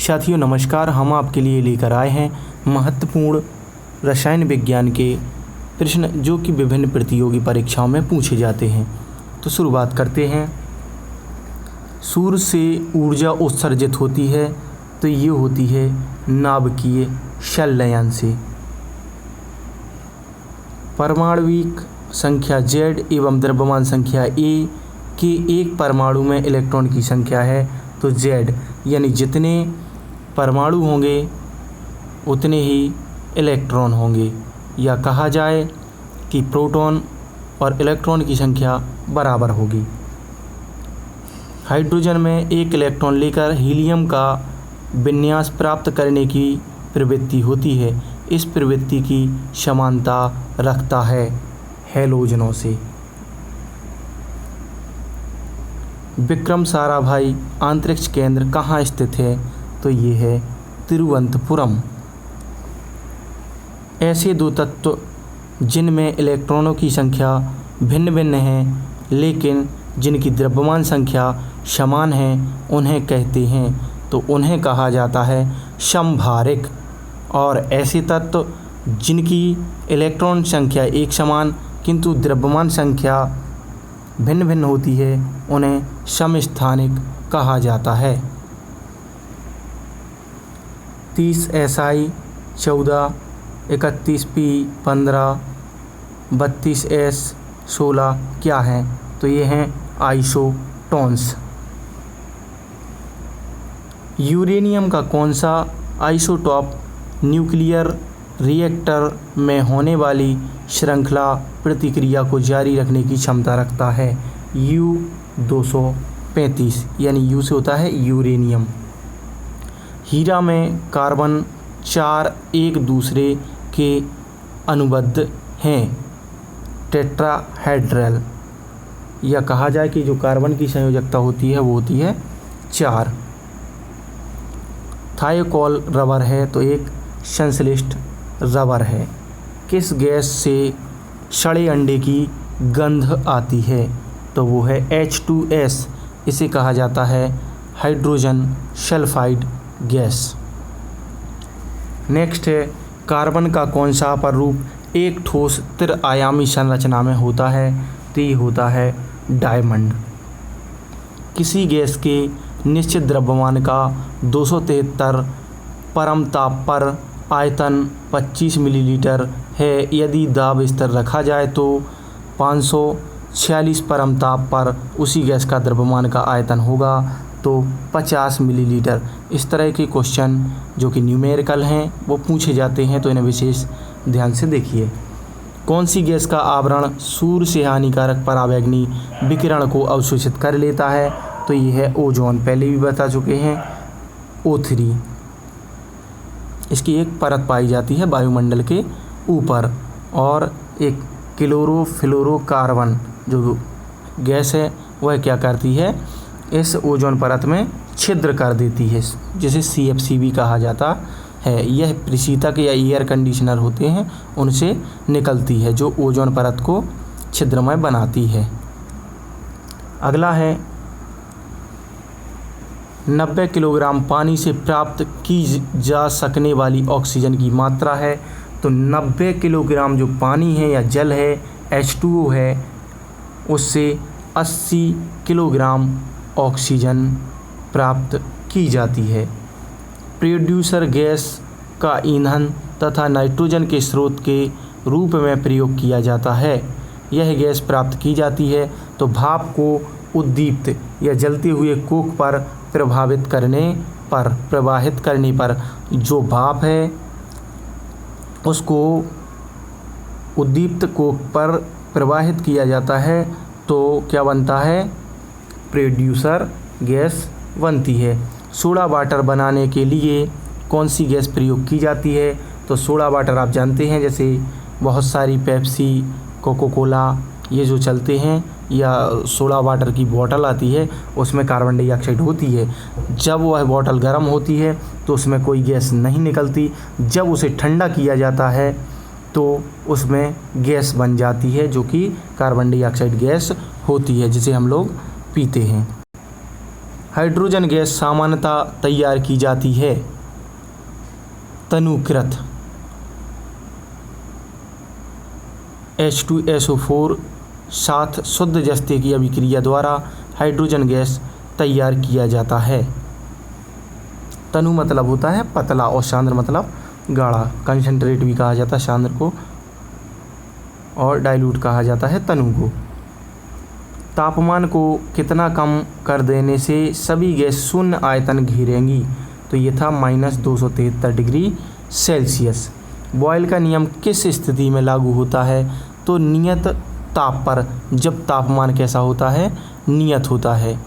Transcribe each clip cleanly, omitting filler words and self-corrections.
साथियों नमस्कार, हम आपके लिए लेकर आए हैं महत्वपूर्ण रसायन विज्ञान के प्रश्न जो कि विभिन्न प्रतियोगी परीक्षाओं में पूछे जाते हैं। तो शुरुआत करते हैं। सूर्य से ऊर्जा उत्सर्जित होती है तो ये होती है नाभिकीय संलयन से। परमाणविक संख्या Z एवं द्रव्यमान संख्या A के एक परमाणु में इलेक्ट्रॉन की संख्या है तो Z, यानी जितने परमाणु होंगे उतने ही इलेक्ट्रॉन होंगे, या कहा जाए कि प्रोटॉन और इलेक्ट्रॉन की संख्या बराबर होगी। हाइड्रोजन में एक इलेक्ट्रॉन लेकर हीलियम का विन्यास प्राप्त करने की प्रवृत्ति होती है। इस प्रवृत्ति की समानता रखता है हैलोजनों से। विक्रम साराभाई अंतरिक्ष केंद्र कहाँ स्थित है तो ये है तिरुवनंतपुरम। ऐसे दो तत्व जिनमें इलेक्ट्रॉनों की संख्या भिन्न भिन्न है लेकिन जिनकी द्रव्यमान संख्या समान है उन्हें कहते हैं तो उन्हें कहा जाता है समभारिक। और ऐसे तत्व जिनकी इलेक्ट्रॉन संख्या एक समान किंतु द्रव्यमान संख्या भिन्न भिन्न होती है उन्हें समस्थानिक कहा जाता है। 30 SI 14, 31 P 15, 32 S 16 क्या हैं तो ये हैं आइसोटोन्स। यूरेनियम का कौन सा आइसोटॉप न्यूक्लियर रिएक्टर में होने वाली श्रृंखला प्रतिक्रिया को जारी रखने की क्षमता रखता है? U-235, यानी U से होता है यूरेनियम। हीरा में कार्बन 4 एक दूसरे के अनुबद्ध हैं टेट्राहेड्रल, या कहा जाए कि जो कार्बन की संयोजकता होती है वो होती है 4। थायोकोल रबर है तो एक संश्लिष्ट रबर है। किस गैस से सड़े अंडे की गंध आती है तो वो है H2S। इसे कहा जाता है हाइड्रोजन सल्फाइड गैस। नेक्स्ट है कार्बन का कौन सा अपरूप एक ठोस त्रिआयामी संरचना में होता है तो ये होता है डायमंड। किसी गैस के निश्चित द्रव्यमान का 273 परम ताप पर आयतन 25 मिलीलीटर है। यदि दाब स्तर रखा जाए तो 546 परम ताप पर उसी गैस का द्रव्यमान का आयतन होगा तो 50 मिलीलीटर। इस तरह के क्वेश्चन जो कि न्यूमेरिकल हैं वो पूछे जाते हैं तो इन्हें विशेष ध्यान से देखिए। कौन सी गैस का आवरण सूर्य से हानिकारक पराबैंगनी विकिरण को अवशोषित कर लेता है तो ये है ओजोन। पहले भी बता चुके हैं O3। इसकी एक परत पाई जाती है वायुमंडल के ऊपर और एक क्लोरोफ्लोरोकार्बन जो गैस है वह क्या करती है इस ओजोन परत में छिद्र कर देती है जिसे CFC भी कहा जाता है। यह प्रशीतक या एयर कंडीशनर होते हैं उनसे निकलती है जो ओजोन परत को छिद्रमय बनाती है। अगला है 90 किलोग्राम पानी से प्राप्त की जा सकने वाली ऑक्सीजन की मात्रा है तो 90 किलोग्राम जो पानी है या जल है H2O है उससे 80 किलोग्राम ऑक्सीजन प्राप्त की जाती है। प्रोड्यूसर गैस का ईंधन तथा नाइट्रोजन के स्रोत के रूप में प्रयोग किया जाता है। यह गैस प्राप्त की जाती है तो भाप को उद्दीप्त या जलते हुए कोक पर प्रवाहित करने पर जो भाप है उसको उद्दीप्त कोक पर प्रवाहित किया जाता है तो क्या बनता है प्रोड्यूसर गैस बनती है। सोडा वाटर बनाने के लिए कौन सी गैस प्रयोग की जाती है तो सोडा वाटर आप जानते हैं जैसे बहुत सारी पेप्सी कोको कोला ये जो चलते हैं या सोडा वाटर की बोतल आती है उसमें कार्बन डाइऑक्साइड होती है। जब वह बोतल गर्म होती है तो उसमें कोई गैस नहीं निकलती, जब उसे ठंडा किया जाता है तो उसमें गैस बन जाती है जो कि कार्बन डाइऑक्साइड गैस होती है जिसे हम लोग पीते हैं। हाइड्रोजन गैस सामान्यतः तैयार की जाती है तनुकृत H2SO4 साथ शुद्ध जस्ते की अभिक्रिया द्वारा हाइड्रोजन गैस तैयार किया जाता है। तनु मतलब होता है पतला और सांद्र मतलब गाढ़ा। कंसंट्रेट भी कहा जाता है सांद्र को, और डाइल्यूट कहा जाता है तनु को। तापमान को कितना कम कर देने से सभी गैस शून्य आयतन घेरेंगी? तो ये था -273 डिग्री सेल्सियस। बॉयल का नियम किस स्थिति में लागू होता है? तो नियत ताप पर। जब तापमान कैसा होता है? नियत होता है,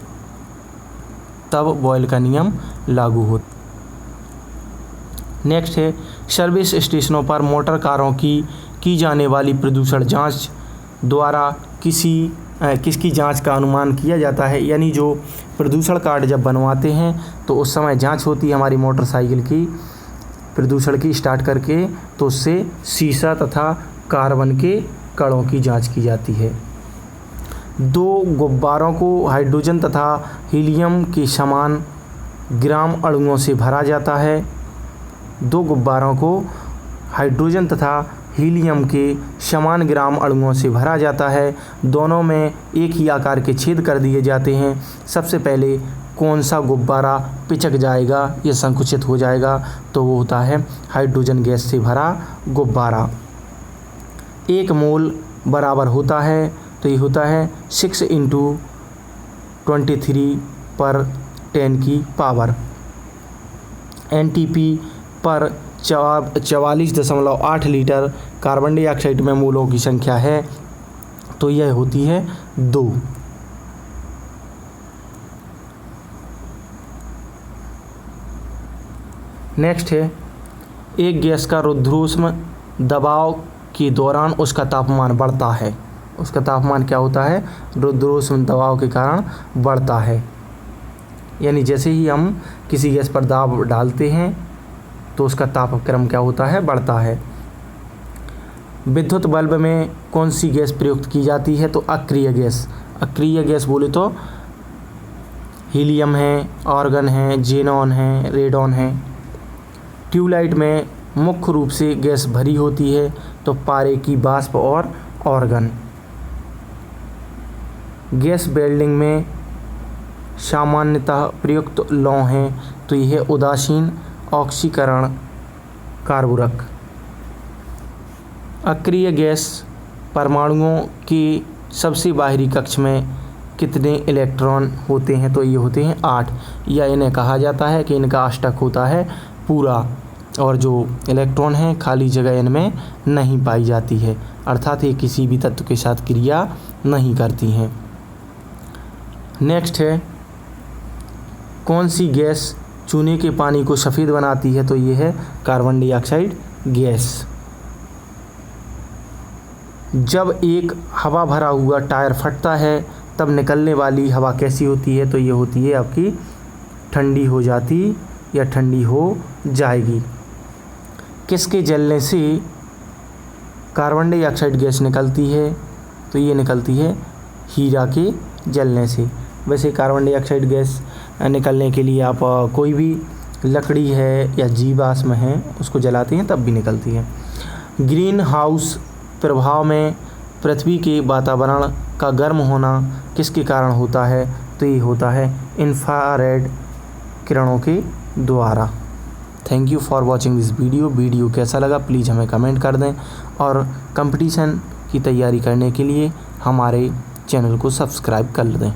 तब बॉयल का नियम लागू होता। नेक्स्ट है, सर्विस स्टेशनों पर मोटर कारों की जाने वाली प्रदूषण जांच द्वारा किसकी जांच का अनुमान किया जाता है? यानी जो प्रदूषण कार्ड जब बनवाते हैं तो उस समय जांच होती है हमारी मोटरसाइकिल की प्रदूषण की स्टार्ट करके, तो उससे शीशा तथा कार्बन के कणों की जांच की जाती है। 2 गुब्बारों को हाइड्रोजन तथा हीलियम के समान ग्राम अणुओं से भरा जाता है। 2 गुब्बारों को हाइड्रोजन तथा हीलियम के समान ग्राम अणुओं से भरा जाता है। दोनों में एक ही आकार के छेद कर दिए जाते हैं। सबसे पहले कौन सा गुब्बारा पिचक जाएगा या संकुचित हो जाएगा? तो वो होता है हाइड्रोजन गैस से भरा गुब्बारा। 1 मोल बराबर होता है, तो ये होता है 6 × 23/10⁻⁴ NTP पर 44.8 लीटर कार्बन डाइऑक्साइड में मोलों की संख्या है, तो यह होती है 2। नेक्स्ट है, एक गैस का रुद्धोष्म दबाव के दौरान उसका तापमान बढ़ता है। उसका तापमान क्या होता है? रुद्धोष्म दबाव के कारण बढ़ता है। यानी जैसे ही हम किसी गैस पर दाब डालते हैं तो उसका तापक्रम क्या होता है? बढ़ता है। विद्युत बल्ब में कौन सी गैस प्रयुक्त की जाती है? तो अक्रिय गैस। अक्रिय गैस बोले तो हीलियम है, आर्गन है, जेनॉन है, रेडॉन है। ट्यूबलाइट में मुख्य रूप से गैस भरी होती है, तो पारे की वाष्प और आर्गन। गैस वेल्डिंग में सामान्यतः प्रयुक्त लौह हैं, तो यह उदासीन ऑक्सीकरण कार्बुरक। अक्रिय गैस परमाणुओं के सबसे बाहरी कक्ष में कितने इलेक्ट्रॉन होते हैं? तो ये होते हैं 8, या इन्हें कहा जाता है कि इनका अष्टक होता है पूरा, और जो इलेक्ट्रॉन हैं खाली जगह इनमें नहीं पाई जाती है, अर्थात ये किसी भी तत्व के साथ क्रिया नहीं करती हैं। नेक्स्ट है, कौन सी गैस चूने के पानी को सफ़ेद बनाती है? तो ये है कार्बन डाइऑक्साइड गैस। जब एक हवा भरा हुआ टायर फटता है तब निकलने वाली हवा कैसी होती है? तो ये होती है आपकी ठंडी हो जाती या ठंडी हो जाएगी। किसके जलने से कार्बन डाइऑक्साइड गैस निकलती है? तो ये निकलती है हीरा के जलने से। वैसे कार्बन डाइऑक्साइड गैस निकलने के लिए आप कोई भी लकड़ी है या जीवाश्म है उसको जलाते हैं तब भी निकलती है। ग्रीन हाउस प्रभाव में पृथ्वी के वातावरण का गर्म होना किसके कारण होता है? तो ये होता है इंफ्रारेड किरणों के द्वारा। Thank you for watching this video कैसा लगा प्लीज़ हमें कमेंट कर दें, और कंपटीशन की तैयारी करने के लिए हमारे चैनल को सब्सक्राइब कर दें।